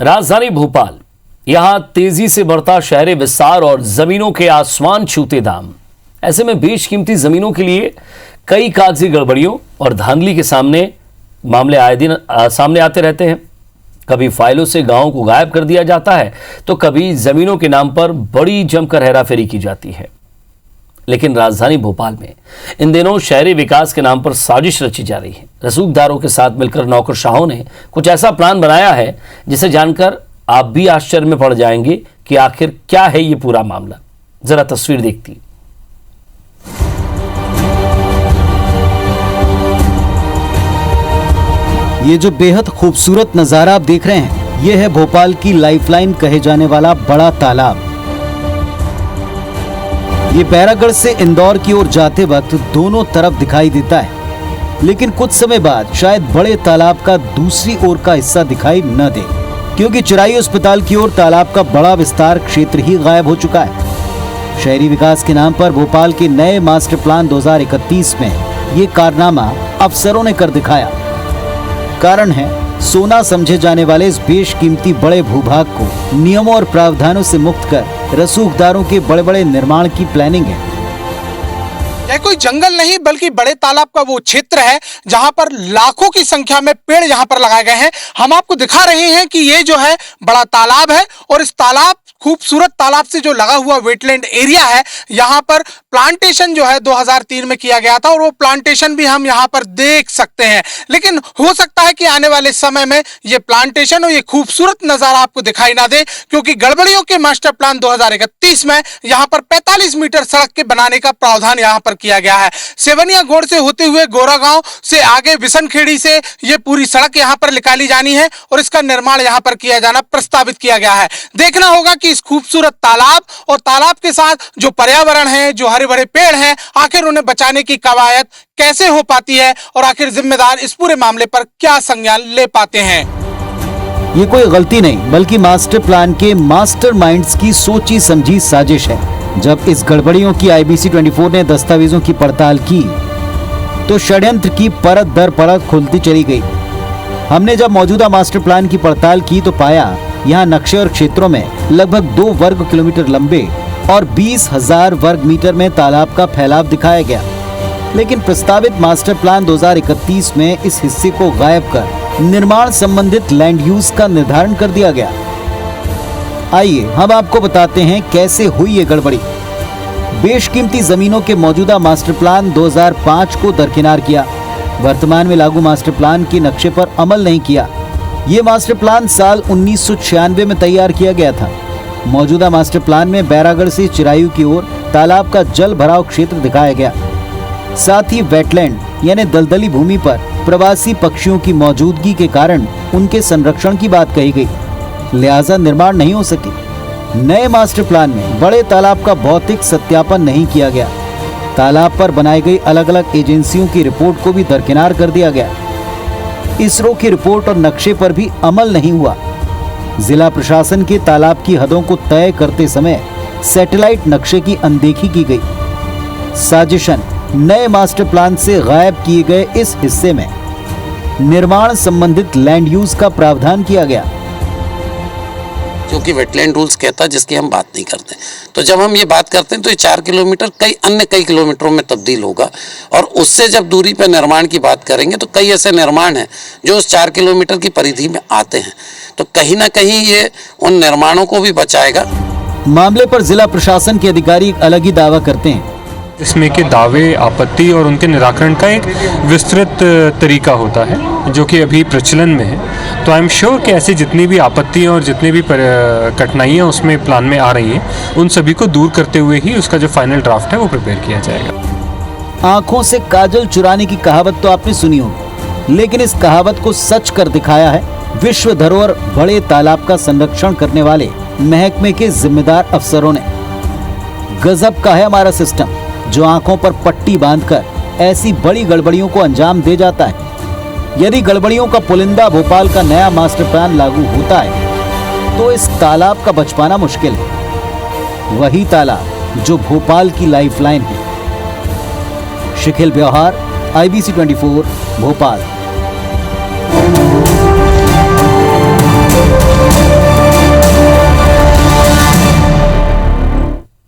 राजधानी भोपाल, यहां तेजी से बढ़ता शहरी विस्तार और जमीनों के आसमान छूते दाम। ऐसे में बेशकीमती जमीनों के लिए कई कागजी गड़बड़ियों और धांधली के मामले आए दिन सामने आते रहते हैं। कभी फाइलों से गांवों को गायब कर दिया जाता है तो कभी जमीनों के नाम पर बड़ी जमकर हेराफेरी की जाती है। लेकिन राजधानी भोपाल में इन दिनों शहरी विकास के नाम पर साजिश रची जा रही है। रसूखदारों के साथ मिलकर नौकरशाहों ने कुछ ऐसा प्लान बनाया है जिसे जानकर आप भी आश्चर्य में पड़ जाएंगे कि आखिर क्या है ये पूरा मामला। जरा तस्वीर देखती। ये जो बेहद खूबसूरत नजारा आप देख रहे हैं, ये है भोपाल की लाइफलाइन कहे जाने वाला बड़ा तालाब। ये बैरागढ़ से इंदौर की ओर जाते वक्त दोनों तरफ दिखाई देता है, लेकिन कुछ समय बाद शायद बड़े तालाब का दूसरी ओर का हिस्सा दिखाई न दे, क्योंकि चिरायु अस्पताल की ओर तालाब का बड़ा विस्तार क्षेत्र ही गायब हो चुका है। शहरी विकास के नाम पर भोपाल के नए मास्टर प्लान 2031 में ये कारनामा अफसरों ने कर दिखाया। कारण है सोना समझे जाने वाले इस बेशकीमती बड़े भूभाग को नियमों और प्रावधानों से मुक्त कर रसूखदारों के बड़े बड़े निर्माण की प्लानिंग है। यह कोई जंगल नहीं बल्कि बड़े तालाब का वो क्षेत्र है जहां पर लाखों की संख्या में पेड़ यहां पर लगाए गए हैं। हम आपको दिखा रहे हैं कि ये जो है बड़ा तालाब है और इस तालाब खूबसूरत तालाब से जो लगा हुआ वेटलैंड एरिया है, यहाँ पर प्लांटेशन जो है 2003 में किया गया था और वो प्लांटेशन भी हम यहाँ पर देख सकते हैं। लेकिन हो सकता है कि आने वाले समय में ये प्लांटेशन और ये खूबसूरत नजारा आपको दिखाई ना दे, क्योंकि गड़बड़ियों के मास्टर प्लान 2031 में यहाँ पर 45 मीटर सड़क के बनाने का प्रावधान यहाँ पर किया गया है। सेवनिया गोड़ से होते हुए गोरागांव से आगे विशनखेड़ी से ये पूरी सड़क यहाँ पर निकाली जानी है और इसका निर्माण यहाँ पर किया जाना प्रस्तावित किया गया है। देखना होगा कि इस खूबसूरत तालाब और तालाब के साथ जो पर्यावरण है, जो हरे भरे पेड़ हैं, आखिर उन्हें बचाने की कवायद कैसे हो पाती है और आखिर जिम्मेदार इस पूरे मामले पर क्या संज्ञान ले पाते हैं। ये कोई गलती नहीं बल्कि मास्टर प्लान के मास्टरमाइंड्स की सोची समझी साजिश है। जब इस गड़बड़ियों की IBC 24 ने दस्तावेजों की पड़ताल की तो षड्यंत्र की परत दर परत खुलती चली गई। हमने जब मौजूदा मास्टर प्लान की पड़ताल की तो पाया यहाँ नक्शे और क्षेत्रों में लगभग 2 वर्ग किलोमीटर लंबे और 20,000 वर्ग मीटर में तालाब का फैलाव दिखाया गया। लेकिन प्रस्तावित मास्टर प्लान 2031 में इस हिस्से को गायब कर निर्माण संबंधित लैंड यूज का निर्धारण कर दिया गया। आइए हम आपको बताते हैं कैसे हुई ये गड़बड़ी। बेशकीमती जमीनों के मौजूदा मास्टर प्लान 2005 को दरकिनार किया। वर्तमान में लागू मास्टर प्लान के नक्शे पर अमल नहीं किया। ये मास्टर प्लान साल 1996 में तैयार किया गया था। मौजूदा मास्टर प्लान में बैरागढ़ से चिरायु की ओर तालाब का जल भराव क्षेत्र दिखाया गया। साथ ही वेटलैंड यानी दलदली भूमि पर प्रवासी पक्षियों की मौजूदगी के कारण उनके संरक्षण की बात कही गई, लिहाजा निर्माण नहीं हो सके। नए मास्टर प्लान में बड़े तालाब का भौतिक सत्यापन नहीं किया गया। तालाब पर बनाई गई अलग अलग एजेंसियों की रिपोर्ट को भी दरकिनार कर दिया गया। इसरो की रिपोर्ट और नक्शे पर भी अमल नहीं हुआ। जिला प्रशासन के तालाब की हदों को तय करते समय सैटेलाइट नक्शे की अनदेखी की गई। साजिशन नए मास्टर प्लान से गायब किए गए इस हिस्से में निर्माण संबंधित लैंड यूज का प्रावधान किया गया, क्योंकि वेटलैंड रूल्स कहता है जिसकी हम बात नहीं करते। तो जब हम ये बात करते हैं तो ये 4 किलोमीटर कई किलोमीटरों में तब्दील होगा और उससे जब दूरी पर निर्माण की बात करेंगे तो कई ऐसे निर्माण हैं जो उस 4 किलोमीटर की परिधि में आते हैं। तो कहीं ना कहीं ये उन निर्माणों को भी बचाएगा। मामले पर जिला प्रशासन के अधिकारी अलग ही दावा करते हैं। इसमें के दावे, आपत्ति और उनके निराकरण का एक विस्तृत तरीका होता है जो कि अभी प्रचलन में है। तो आई एम श्योर कि ऐसी जितनी भी आपत्तियाँ और जितनी भी कठिनाइयाँ उसमें प्लान में आ रही हैं, उन सभी को दूर करते हुए ही उसका जो फाइनल ड्राफ्ट है वो प्रिपेयर किया जाएगा। आंखों से काजल चुराने की कहावत तो आपने सुनी होगी, लेकिन इस कहावत को सच कर दिखाया है विश्व धरोहर बड़े तालाब का संरक्षण करने वाले महकमे के जिम्मेदार अफसरों ने। गजब का है हमारा सिस्टम जो आंखों पर पट्टी बांधकर ऐसी बड़ी गड़बड़ियों को अंजाम दे जाता है। यदि गड़बड़ियों का पुलिंदा भोपाल का नया मास्टर प्लान लागू होता है तो इस तालाब का बच पाना मुश्किल है, वही तालाब जो भोपाल की लाइफलाइन है। शिखिल व्यवहार, IBC 24 भोपाल।